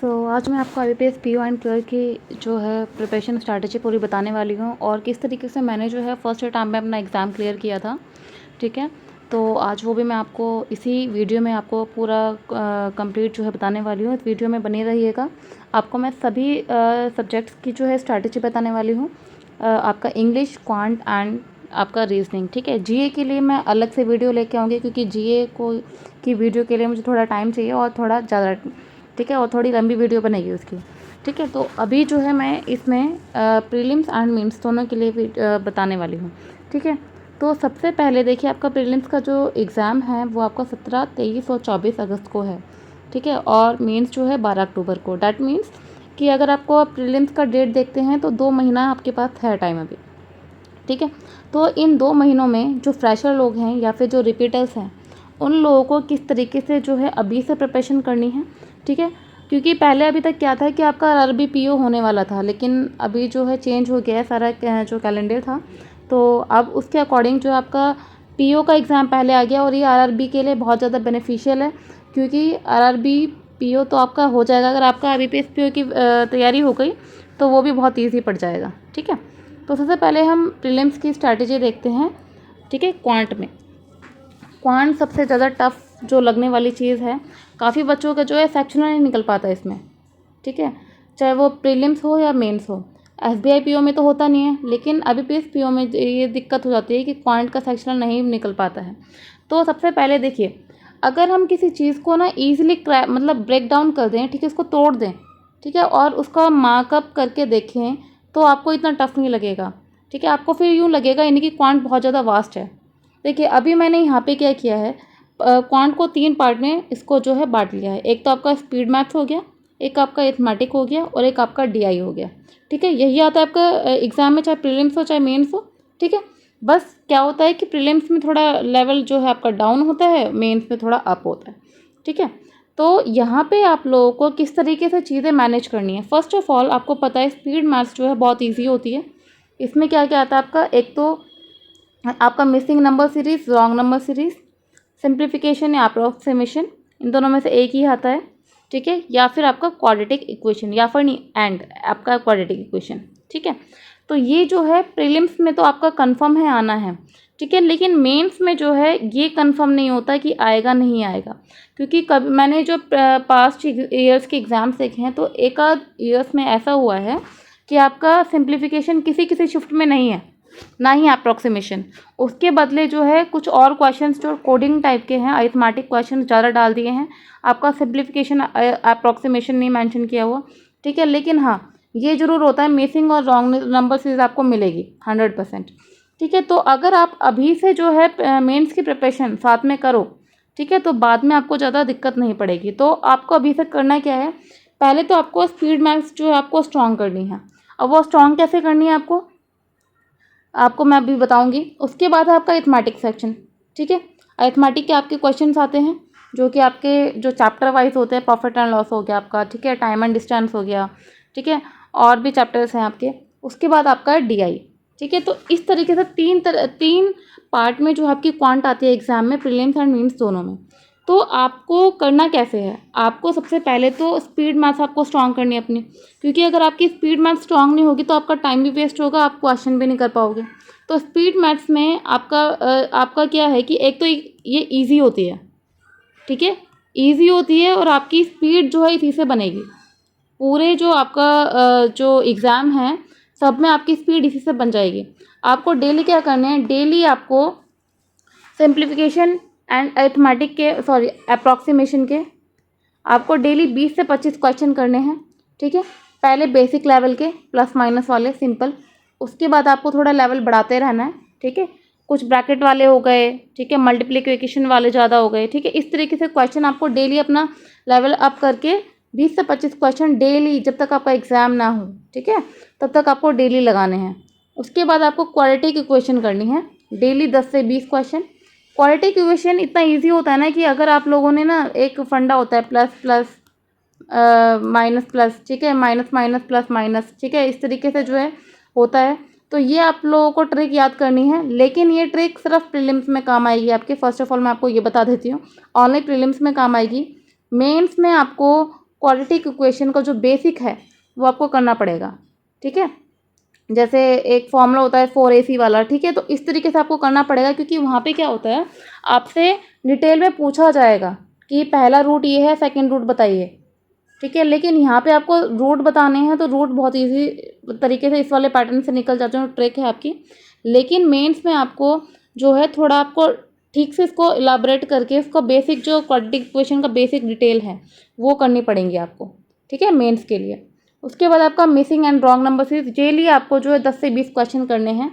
आज मैं आपको आईबीपीएस पीओ एंड क्लर्क की जो है प्रिपरेशन स्ट्रैटेजी पूरी बताने वाली हूँ और किस तरीके से मैंने जो है फर्स्ट टाइम में अपना एग्ज़ाम क्लियर किया था। ठीक है, तो आज वो भी मैं आपको इसी वीडियो में आपको पूरा कंप्लीट जो है बताने वाली हूँ। इस वीडियो में बने रहिएगा। आपको मैं सभी सब्जेक्ट्स की जो है स्ट्रैटेजी बताने वाली हूँ। आपका इंग्लिश, क्वांट एंड आपका रीजनिंग। ठीक है, जीए के लिए मैं अलग से वीडियो लेके आऊँगी क्योंकि जीए की वीडियो के लिए मुझे थोड़ा टाइम चाहिए और थोड़ा ज़्यादा, ठीक है, और थोड़ी लंबी वीडियो बनेगी उसकी। ठीक है, तो अभी जो है मैं इसमें प्रीलिम्स एंड मेंस दोनों के लिए बताने वाली हूँ। ठीक है, तो सबसे पहले देखिए, आपका प्रीलिम्स का जो एग्ज़ाम है वो आपका 17, 23 और 24 अगस्त को है। ठीक है, और मेंस जो है 12 अक्टूबर को। डैट मीन्स कि अगर आपको प्रीलिम्स का डेट देखते हैं तो 2 महीना आपके पास है टाइम अभी। ठीक है, तो इन 2 महीनों में जो फ्रेशर लोग हैं या फिर जो रिपीटर्स हैं, उन लोगों को किस तरीके से जो है अभी से प्रिपरेशन करनी है। ठीक है, क्योंकि पहले अभी तक क्या था कि आपका आरआरबी पीओ होने वाला था, लेकिन अभी जो है चेंज हो गया है सारा जो कैलेंडर था। तो अब उसके अकॉर्डिंग जो आपका पीओ का एग्ज़ाम पहले आ गया और ये आरआरबी के लिए बहुत ज़्यादा बेनिफिशियल है, क्योंकि आरआरबी पीओ तो आपका हो जाएगा। अगर आपका आईबीपीएस पीओ की तैयारी हो गई तो वो भी बहुत ईजी पड़ जाएगा। ठीक है, तो सबसे पहले हम प्रीलिम्स की स्ट्रैटेजी देखते हैं। ठीक है, क्वांट में क्वांट सबसे ज़्यादा टफ जो लगने वाली चीज़ है। काफ़ी बच्चों का जो है सेक्शनल नहीं निकल पाता इसमें। ठीक है, चाहे वो प्रीलिम्स हो या मेंस हो। एसबीआई पीओ में तो होता नहीं है, लेकिन आईबीपीएस पीओ में ये दिक्कत हो जाती है कि क्वांट का सेक्शनल नहीं निकल पाता है। तो सबसे पहले देखिए, अगर हम किसी चीज़ को ना ईजिली मतलब ब्रेक डाउन कर दें, ठीक है, इसको तोड़ दें, ठीक है, और उसका मार्कअप करके देखें तो आपको इतना टफ नहीं लगेगा। ठीक है, आपको फिर यूँ लगेगा यानी कि क्वांट बहुत ज़्यादा वास्ट है। देखिए, अभी मैंने यहाँ पे क्या किया है, क्वांट को 3 पार्ट में इसको जो है बांट लिया है। एक तो आपका स्पीड मैथ्स हो गया, एक आपका अरिथमेटिक हो गया और एक आपका डीआई हो गया। ठीक है, यही आता है आपका एग्ज़ाम में, चाहे प्रीलिम्स हो चाहे मेंस हो। ठीक है, बस क्या होता है कि प्रीलिम्स में थोड़ा लेवल जो है आपका डाउन होता है, मेंस में थोड़ा अप होता है। ठीक है, तो यहाँ पे आप लोगों को किस तरीके से चीज़ें मैनेज करनी है। फर्स्ट ऑफ ऑल आपको पता है स्पीड मैथ्स जो है बहुत ईजी होती है। इसमें क्या क्या आता है आपका, एक तो आपका missing number series, wrong number series, simplification या अप्रोक्सीमेशन, इन दोनों में से एक ही आता है। ठीक है, या फिर आपका क्वाड्रेटिक इक्वेशन, या फिर नहीं एंड आपका क्वाड्रेटिक इक्वेशन। ठीक है, तो ये जो है प्रीलिम्स में तो आपका कंफर्म है आना है। ठीक है, लेकिन मेंस में जो है ये कंफर्म नहीं होता कि आएगा नहीं आएगा, क्योंकि कभी मैंने जो पास्ट ईयर्स के एग्ज़ाम्स देखे हैं तो एक आध ईयर्स में ऐसा हुआ है कि आपका सिंप्लीफिकेशन किसी किसी शिफ्ट में नहीं है, ना ही अप्रॉक्सीमेशन। उसके बदले जो है कुछ और क्वेश्चंस जो कोडिंग टाइप के हैं, अरिथमेटिक क्वेश्चन ज़्यादा डाल दिए हैं। आपका सिंप्लीफिकेशन अप्रॉक्सीमेशन नहीं मेंशन किया हुआ। ठीक है, लेकिन हाँ, ये ज़रूर होता है मिसिंग और रॉन्ग नंबर सीरीज आपको मिलेगी 100%। ठीक है, तो अगर आप अभी से जो है मेंस की प्रिपरेशन साथ में करो, ठीक है, तो बाद में आपको ज़्यादा दिक्कत नहीं पड़ेगी। तो आपको अभी से करना क्या है, पहले तो आपको स्पीड मैथ्स जो है आपको स्ट्रॉन्ग करनी है। अब वो स्ट्रॉन्ग कैसे करनी है आपको मैं अभी बताऊंगी। उसके बाद है आपका अरिथमेटिक सेक्शन। ठीक है, अरिथमेटिक के आपके क्वेश्चंस आते हैं जो कि आपके जो चैप्टर वाइज होते हैं। प्रॉफिट एंड लॉस हो गया आपका, ठीक है, टाइम एंड डिस्टेंस हो गया, ठीक है, और भी चैप्टर्स हैं आपके। उसके बाद आपका है डीआई। ठीक है, तो इस तरीके से तीन पार्ट में जो आपकी क्वांट आती है एग्जाम में, प्रीलिम्स एंड मेंस दोनों में। तो आपको करना कैसे है, आपको सबसे पहले तो स्पीड मैथ्स आपको स्ट्रॉन्ग करनी है अपनी, क्योंकि अगर आपकी स्पीड मैथ्स स्ट्रॉन्ग नहीं होगी तो आपका टाइम भी वेस्ट होगा, आप क्वेश्चन भी नहीं कर पाओगे। तो स्पीड मैथ्स में आपका क्या है कि एक तो ये ईजी होती है। ठीक है, ईजी होती है और आपकी स्पीड जो है इसी से बनेगी। पूरे जो आपका जो एग्ज़ाम है सब में आपकी स्पीड इसी से बन जाएगी। आपको डेली क्या करना है, डेली आपको सिंप्लीफिकेशन एंड अरिथमेटिक के अप्रॉक्सीमेशन के आपको डेली 20 से 25 क्वेश्चन करने हैं। ठीक है, पहले बेसिक लेवल के प्लस माइनस वाले सिंपल, उसके बाद आपको थोड़ा लेवल बढ़ाते रहना है। ठीक है, कुछ ब्रैकेट वाले हो गए, ठीक है, मल्टीप्लिकेशन वाले ज़्यादा हो गए। ठीक है, इस तरीके से क्वेश्चन आपको डेली अपना लेवल अप करके 20 से 25 क्वेश्चन डेली, जब तक आपका एग्ज़ाम ना हो, ठीक है, तब तक आपको डेली लगाने हैं। उसके बाद आपको क्वाड्रेटिक इक्वेशन करनी है डेली 10 से 20 क्वेश्चन। क्वाड्रेटिक इक्वेशन इतना इजी होता है ना कि अगर आप लोगों ने ना, एक फंडा होता है प्लस प्लस माइनस प्लस, ठीक है, माइनस माइनस प्लस माइनस, ठीक है, इस तरीके से जो है होता है। तो ये आप लोगों को ट्रिक याद करनी है, लेकिन ये ट्रिक सिर्फ प्रीलिम्स में काम आएगी आपके। फर्स्ट ऑफ ऑल मैं आपको ये बता देती हूँ, ऑनली प्रीलिम्स में काम आएगी। मेंस में आपको क्वाड्रेटिक इक्वेशन का जो बेसिक है वो आपको करना पड़ेगा, ठीक है। जैसे एक फॉर्मूला होता है 4AC वाला, ठीक है। तो इस तरीके से आपको करना पड़ेगा, क्योंकि वहाँ पे क्या होता है, आपसे डिटेल में पूछा जाएगा कि पहला रूट ये है, सेकंड रूट बताइए, ठीक है। लेकिन यहाँ पे आपको रूट बताने हैं तो रूट बहुत ईजी तरीके से इस वाले पैटर्न से निकल जाते हैं, ट्रिक है आपकी। लेकिन मेंस में आपको जो है थोड़ा आपको ठीक से इसको इलाबरेट करके इसका बेसिक जो क्वाड्रेटिक इक्वेशन का बेसिक डिटेल है वो करनी पड़ेंगी आपको, ठीक है, मेंस के लिए। उसके बाद आपका missing and wrong number series, daily आपको जो है 10 से 20 क्वेश्चन करने हैं।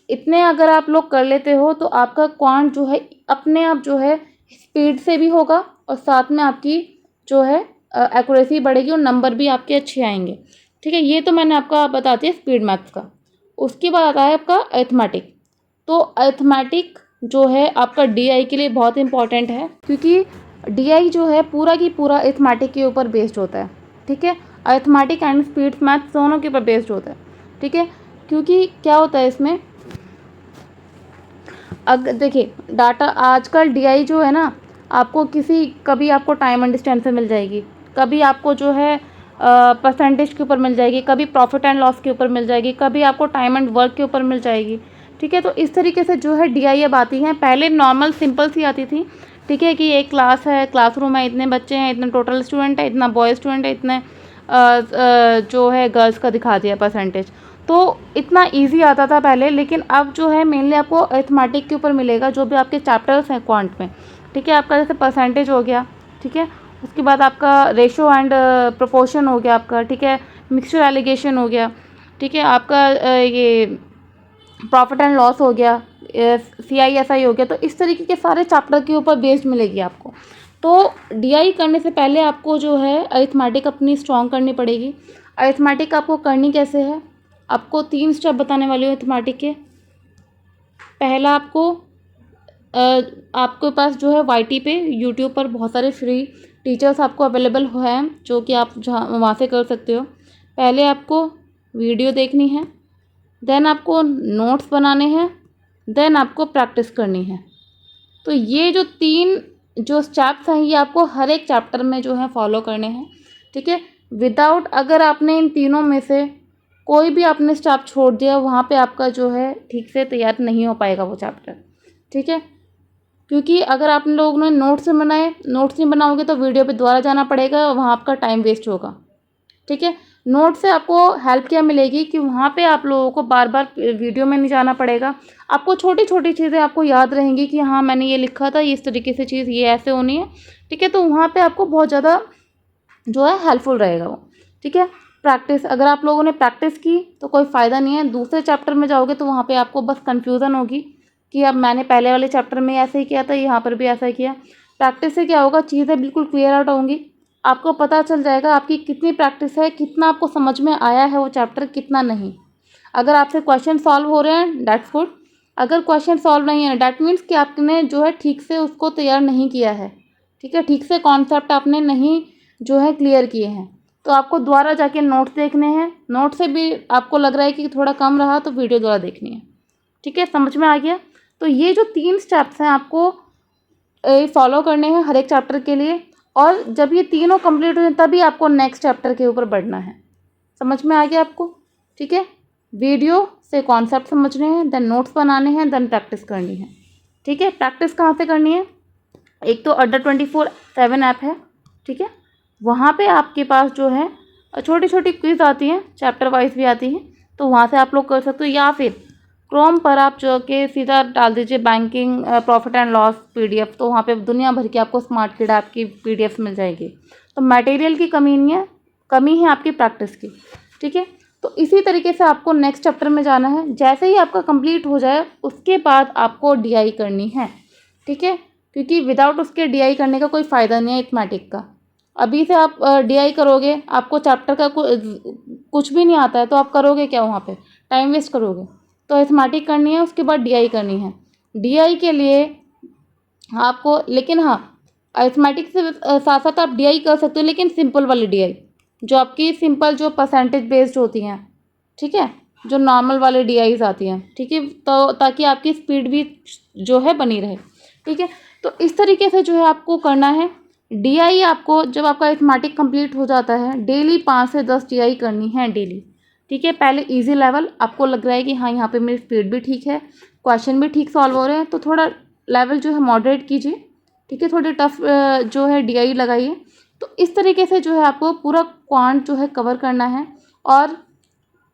इतने अगर आप लोग कर लेते हो तो आपका क्वांट जो है अपने आप जो है स्पीड से भी होगा और साथ में आपकी जो है एक्यूरेसी बढ़ेगी और नंबर भी आपके अच्छे आएंगे, ठीक है। ये तो मैंने आपका बता दिया स्पीड मैथ्स का। उसके बाद आता है आपका अरिथमेटिक। तो अरिथमेटिक जो है आपका DI के लिए बहुत इंपॉर्टेंट है, क्योंकि DI जो है पूरा की पूरा अरिथमेटिक के ऊपर बेस्ड होता है, ठीक है। अरिथमेटिक एंड स्पीड मैथ्स दोनों के ऊपर बेस्ड होता है, ठीक है। क्योंकि क्या होता है इसमें, अगर देखिए डाटा आजकल DI जो है ना, आपको कभी आपको टाइम एंड डिस्टेंस से मिल जाएगी, कभी आपको जो है परसेंटेज के ऊपर मिल जाएगी, कभी प्रॉफिट एंड लॉस के ऊपर मिल जाएगी, कभी आपको टाइम एंड वर्क के ऊपर मिल जाएगी, ठीक है। तो इस तरीके से जो है DI अब आती हैं। पहले नॉर्मल सिंपल सी आती थी, ठीक है, कि एक क्लास है, क्लासरूम है, इतने बच्चे हैं, इतने टोटल स्टूडेंट है, इतना बॉय स्टूडेंट है, इतने जो है गर्ल्स का दिखा दिया परसेंटेज। तो इतना इजी आता था पहले। लेकिन अब जो है मेनली आपको अरिथमेटिक के ऊपर मिलेगा, जो भी आपके चैप्टर्स हैं क्वांट में, ठीक है। आपका जैसे परसेंटेज हो गया, ठीक है। उसके बाद आपका रेशो एंड प्रोपोर्शन हो गया आपका, ठीक है। मिक्सचर एलिगेशन हो गया, ठीक है। आपका ये प्रॉफिट एंड लॉस हो गया, CISI हो गया। तो इस तरीके के सारे चैप्टर के ऊपर बेस्ड मिलेगी आपको। तो DI करने से पहले आपको जो है अरिथमेटिक अपनी स्ट्रॉन्ग करनी पड़ेगी। अरिथमेटिक आपको करनी कैसे है, आपको 3 स्टेप बताने वाली हूँ अरिथमेटिक के। पहला आपके पास जो है YT पे यूट्यूब पर बहुत सारे फ्री टीचर्स आपको अवेलेबल हैं, जो कि आप जहाँ वहाँ से कर सकते हो। पहले आपको वीडियो देखनी है, देन आपको नोट्स बनाने हैं, देन आपको प्रैक्टिस करनी है। तो ये जो 3 जो स्टेप्स हैं ये आपको हर एक चैप्टर में जो है फॉलो करने हैं, ठीक है। विदाउट अगर आपने इन तीनों में से कोई भी आपने स्टेप छोड़ दिया, वहाँ पे आपका जो है ठीक से तैयार नहीं हो पाएगा वो चैप्टर, ठीक है। क्योंकि अगर आप लोगों ने नोट्स नहीं बनाओगे तो वीडियो पे दोबारा जाना पड़ेगा और वहाँ आपका टाइम वेस्ट होगा, ठीक है। नोट से आपको हेल्प क्या मिलेगी कि वहाँ पे आप लोगों को बार बार वीडियो में नहीं जाना पड़ेगा। आपको छोटी छोटी चीज़ें आपको याद रहेंगी कि हाँ मैंने ये लिखा था, ये इस तरीके से चीज़ ये ऐसे होनी है, ठीक है। तो वहाँ पे आपको बहुत ज़्यादा जो है हेल्पफुल रहेगा वो, ठीक है। प्रैक्टिस, अगर आप लोगों ने प्रैक्टिस की तो कोई फ़ायदा नहीं है। दूसरे चैप्टर में जाओगे तो वहाँ पे आपको बस कन्फ्यूज़न होगी कि अब मैंने पहले वाले चैप्टर में ऐसे ही किया था, यहाँ पर भी ऐसा ही किया। प्रैक्टिस से क्या होगा, चीज़ें बिल्कुल क्लियर आउट होंगी, आपको पता चल जाएगा आपकी कितनी प्रैक्टिस है, कितना आपको समझ में आया है वो चैप्टर, कितना नहीं। अगर आपसे क्वेश्चन सॉल्व हो रहे हैं दैट्स गुड, अगर क्वेश्चन सॉल्व नहीं है दैट मीन्स कि आपने जो है ठीक से उसको तैयार नहीं किया है, ठीक है। ठीक से कॉन्सेप्ट आपने नहीं जो है क्लियर किए हैं। तो आपको दोबारा जाके नोट्स देखने हैं, नोट से भी आपको लग रहा है कि थोड़ा कम रहा तो वीडियो दोबारा देखनी है, ठीक है। समझ में आ गया। तो ये जो 3 स्टेप्स हैं आपको फॉलो करने हैं हर एक चैप्टर के लिए, और जब ये तीनों कंप्लीट हो जाए तभी आपको नेक्स्ट चैप्टर के ऊपर बढ़ना है। समझ में आ गया आपको, ठीक है। वीडियो से कॉन्सेप्ट समझने हैं, देन नोट्स बनाने हैं, देन प्रैक्टिस करनी है, ठीक है। प्रैक्टिस कहाँ से करनी है, एक तो अड्डा 24/7 ऐप है, ठीक है। वहाँ पे आपके पास जो है छोटी छोटी क्विज आती हैं, चैप्टर वाइज भी आती हैं, तो वहाँ से आप लोग कर सकते हो। या फिर क्रोम पर आप जो कि सीधा डाल दीजिए banking profit and loss PDF, तो वहाँ पे दुनिया भर की आपको स्मार्ट किड ऐप की PDF मिल जाएगी। तो मटेरियल की कमी नहीं है, कमी है आपकी प्रैक्टिस की, ठीक है। तो इसी तरीके से आपको नेक्स्ट चैप्टर में जाना है। जैसे ही आपका कंप्लीट हो जाए उसके बाद आपको DI करनी है, ठीक है। क्योंकि विदाउट उसके DI करने का कोई फ़ायदा नहीं है अरिथमेटिक का। अभी से आप DI करोगे, आपको चैप्टर का कुछ भी नहीं आता है तो आप करोगे क्या वहाँ पे, टाइम वेस्ट करोगे। तो अरिथमेटिक करनी है, उसके बाद DI करनी है। DI के लिए आपको, लेकिन हाँ अरिथमेटिक से साथ साथ आप DI कर सकते हो, लेकिन सिंपल वाली DI जो आपकी सिंपल जो परसेंटेज बेस्ड होती हैं, ठीक है, जो नॉर्मल वाले DIs आती हैं, ठीक है। तो ताकि आपकी स्पीड भी जो है बनी रहे, ठीक है। तो इस तरीके से जो है आपको करना है। DI आपको जब आपका अरिथमेटिक कंप्लीट हो जाता है, डेली 5 से 10 DI करनी है डेली, ठीक है। पहले इजी लेवल आपको लग रहा है कि हाँ यहाँ पे मेरी स्पीड भी ठीक है, क्वेश्चन भी ठीक सॉल्व हो रहे हैं, तो थोड़ा लेवल जो है मॉडरेट कीजिए, ठीक है। थोड़ी टफ जो है DI लगाइए। तो इस तरीके से जो है आपको पूरा क्वांट जो है कवर करना है, और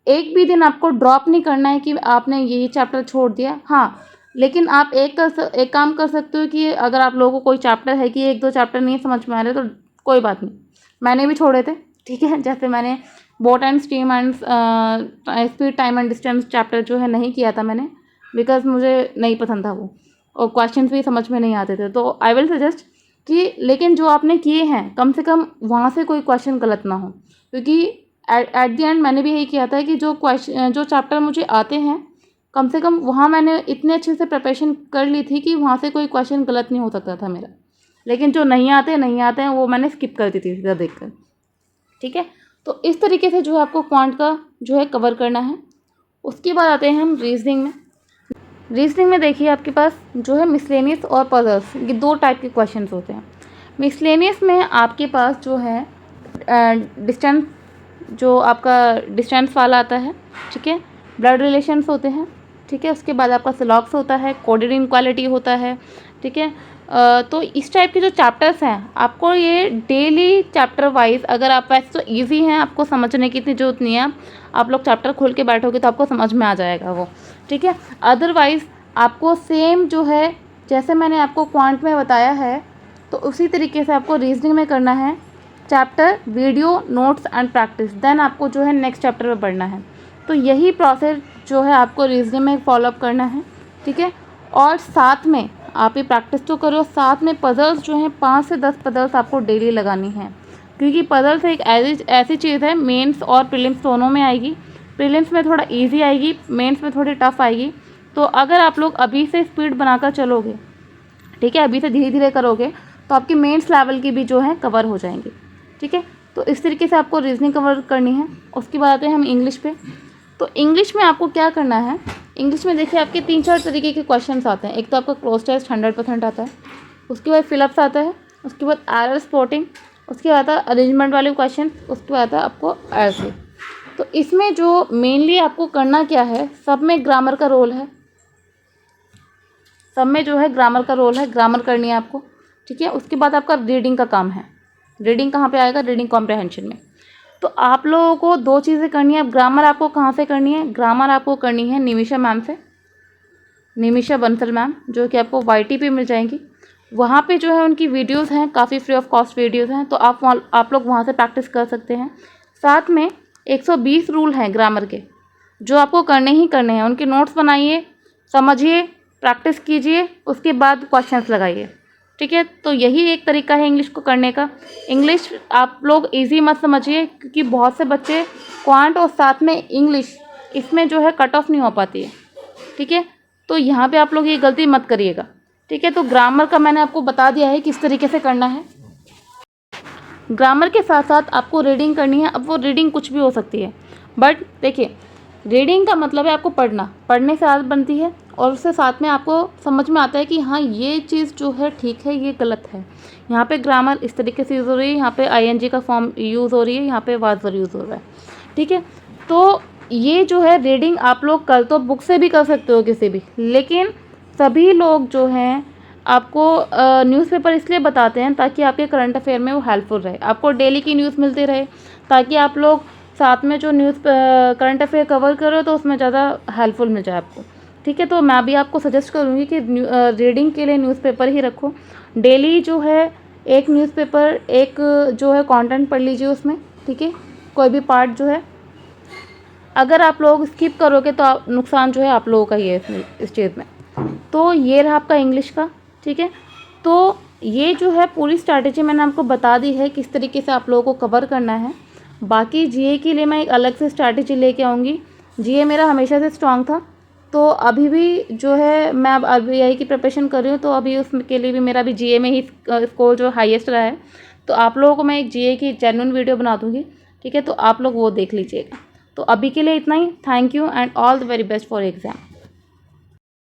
एक भी दिन आपको ड्रॉप नहीं करना है कि आपने यही चैप्टर छोड़ दिया। हाँ, लेकिन आप एक काम कर सकते हो कि अगर आप लोगों को कोई चैप्टर है कि 1-2 चैप्टर नहीं समझ में आ रहे तो कोई बात नहीं, मैंने भी छोड़े थे, ठीक है। जैसे मैंने boat and steam and speed time and distance chapter जो है नहीं किया था मैंने, बिकॉज मुझे नहीं पसंद था वो, और क्वेश्चन भी समझ में नहीं आते थे। तो आई विल सजेस्ट कि लेकिन जो आपने किए हैं कम से कम वहाँ से कोई क्वेश्चन गलत ना हो, क्योंकि एट द एंड मैंने भी यही किया था कि जो चैप्टर मुझे आते हैं कम से कम वहाँ मैंने इतने अच्छे से प्रिपरेशन कर ली थी कि वहाँ से कोई क्वेश्चन गलत नहीं हो सकता था मेरा। लेकिन जो नहीं आते हैं वो मैंने स्किप कर दी थी सीधा देख कर, ठीक है। तो इस तरीके से जो है आपको क्वांट का जो है कवर करना है। उसके बाद आते हैं हम रीजनिंग में। रीजनिंग में देखिए आपके पास जो है मिसलेनियस और पजल्स, ये 2 टाइप के क्वेश्चन होते हैं। मिसलेनियस में आपके पास जो है डिस्टेंस, जो आपका डिस्टेंस वाला आता है, ठीक है, ब्लड रिलेशंस होते हैं, ठीक है। उसके बाद आपका सिलॉक्स होता है, कोडेड इनक्वालिटी होता है, ठीक है। तो इस टाइप के जो चैप्टर्स हैं आपको ये डेली चैप्टर वाइज, अगर आप वैसे तो इजी हैं, आपको समझने की इतनी जरूरत नहीं है, आप लोग चैप्टर खोल के बैठोगे तो आपको समझ में आ जाएगा वो, ठीक है। अदरवाइज़ आपको सेम जो है जैसे मैंने आपको क्वांट में बताया है तो उसी तरीके से आपको रीजनिंग में करना है। Chapter, video, notes and practice, then आपको जो है नेक्स्ट चैप्टर में पढ़ना है। तो यही प्रोसेस जो है आपको रीजनिंग में फॉलोअप करना है, ठीक है। और साथ में आप ये प्रैक्टिस तो करो, साथ में पजल्स जो हैं 5 से 10 पजल्स आपको डेली लगानी है, क्योंकि पजल्स एक ऐसी चीज़ है मेंस और प्रीलिम्स दोनों में आएगी। प्रीलिम्स में थोड़ा इजी आएगी, मेंस में थोड़ी टफ आएगी। तो अगर आप लोग अभी से स्पीड बनाकर चलोगे, ठीक है, अभी से धीरे धीरे करोगे तो आपकी मेंस लेवल की भी जो है कवर हो जाएंगी, ठीक है। तो इस तरीके से आपको रीजनिंग कवर करनी है। उसके बाद आते हैं हम इंग्लिश पे। तो इंग्लिश में आपको क्या करना है, इंग्लिश में देखिए आपके 3-4 तरीके के क्वेश्चंस आते हैं। एक तो आपका क्लोज टेस्ट 100% आता है, उसके बाद फिलअप्स आता है, उसके बाद एरर स्पॉटिंग, उसके बाद आता है अरेंजमेंट वाले क्वेश्चन, उसके बाद आता है आपको ऐसे। तो इसमें जो मेनली आपको करना क्या है, सब में ग्रामर का रोल है, सब में जो है ग्रामर का रोल है, ग्रामर करनी है आपको, ठीक है। उसके बाद आपका रीडिंग का काम है। रीडिंग कहाँ पे आएगा, रीडिंग कॉम्प्रहेंशन में। तो आप लोगों को 2 चीज़ें करनी है। ग्रामर आपको कहाँ से करनी है, ग्रामर आपको करनी है निमिषा मैम से, निमिषा बंसल मैम, जो कि आपको YT पे मिल जाएंगी। वहाँ पे जो है उनकी वीडियोस हैं, काफ़ी फ्री ऑफ कॉस्ट वीडियोस हैं, तो आप लोग वहाँ से प्रैक्टिस कर सकते हैं। साथ में 120 रूल हैं ग्रामर के जो आपको करने ही करने हैं। उनके नोट्स बनाइए, समझिए, प्रैक्टिस कीजिए, उसके बाद क्वेश्चंस लगाइए, ठीक है। तो यही एक तरीका है इंग्लिश को करने का। इंग्लिश आप लोग इजी मत समझिए, क्योंकि बहुत से बच्चे क्वांट और साथ में इंग्लिश इसमें जो है कट ऑफ नहीं हो पाती है, ठीक है। तो यहाँ पे आप लोग ये गलती मत करिएगा, ठीक है। तो ग्रामर का मैंने आपको बता दिया है किस तरीके से करना है। ग्रामर के साथ साथ आपको रीडिंग करनी है। अब वो रीडिंग कुछ भी हो सकती है, बट देखिए रीडिंग का मतलब है आपको पढ़ना, पढ़ने से आदत बनती है और उससे साथ में आपको समझ में आता है कि हाँ ये चीज़ जो है ठीक है, ये गलत है। यहाँ पे ग्रामर इस तरीके से यूज़ हो रही है, यहाँ पे ING का फॉर्म यूज़ हो रही है, यहाँ पे वाज वर यूज़ हो रहा है, ठीक है। तो ये जो है रीडिंग आप लोग कल तो बुक से भी कर सकते हो किसी भी, लेकिन सभी लोग जो हैं आपको न्यूज़पेपर इसलिए बताते हैं ताकि आपके करंट अफेयर में वो हेल्पफुल रहे, आपको डेली की न्यूज़ मिलती रहे, ताकि आप लोग साथ में जो न्यूज़ करंट अफेयर कवर करो तो उसमें ज़्यादा हेल्पफुल मिल जाए आपको, ठीक है। तो मैं भी आपको सजेस्ट करूँगी कि रीडिंग के लिए न्यूज़पेपर ही रखो। डेली जो है एक न्यूज़पेपर, एक जो है कंटेंट पढ़ लीजिए उसमें, ठीक है, कोई भी पार्ट जो है। अगर आप लोग स्किप करोगे तो नुकसान जो है आप लोगों का ही है इस चीज़ में। तो ये रहा आपका इंग्लिश का, ठीक है। तो ये जो है पूरी स्ट्रैटेजी मैंने आपको बता दी है किस तरीके से आप लोगों को कवर करना है। बाकी GA के लिए मैं एक अलग से स्ट्रैटेजी लेके आऊँगी। GA मेरा हमेशा से स्ट्रॉन्ग था, तो अभी भी जो है मैं अब RBI की प्रिपरेशन कर रही हूँ, तो अभी उसके लिए भी मेरा भी GA में ही स्कोर जो हाईएस्ट रहा है। तो आप लोगों को मैं एक GA की जेन्युइन वीडियो बना दूँगी, ठीक है, तो आप लोग वो देख लीजिएगा। तो अभी के लिए इतना ही। Thank you and all the very best for exam.